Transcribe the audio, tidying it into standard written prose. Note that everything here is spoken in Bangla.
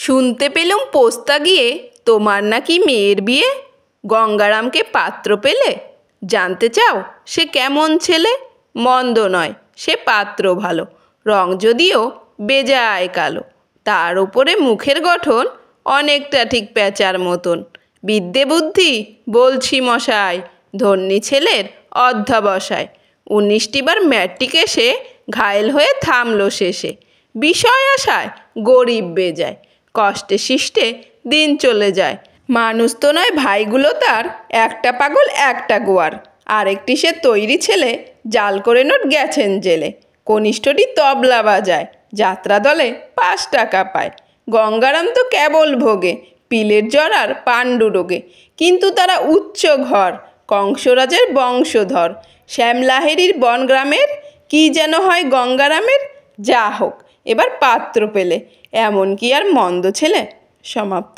শুনতে পেলুম পোস্তা গিয়ে তোমার নাকি মেয়ের বিয়ে। গঙ্গারামকে পাত্র পেলে? জানতে চাও সে কেমন ছেলে? মন্দ নয়, সে পাত্র ভালো, রং যদিও বেজায় কালো। তার উপরে মুখের গঠন অনেকটা ঠিক প্যাঁচার মতন। বিদ্যে বুদ্ধি বলছি মশাই, ধন্যী ছেলের অধ্যবসায়। 19টি বার ম্যাট্রিক এসে ঘায়েল হয়ে থামলো শেষে। বিষয় আশায় গরিব বেজায়, কষ্টে শিষ্টে দিন চলে যায়। মানুষ তো নয় ভাইগুলো তার, একটা পাগল একটা গোয়ার। আরেকটি সে তৈরি ছেলে, জাল করে নোট গেছেন জেলে। কনিষ্ঠটি তবলা বাজায়, যাত্রা দলে 5 টাকা পায়। গঙ্গারাম তো কেবল ভোগে পিলের জ্বর আর পাণ্ডু রোগে। কিন্তু তারা উচ্চ ঘর, কংসরাজের বংশধর। শ্যামলাহেরির বনগ্রামের কি যেন হয় গঙ্গারামের। যা হোক, এবার পাত্র পেলে, এমন কি আর মন্দ ছেলে? সমাপ্ত।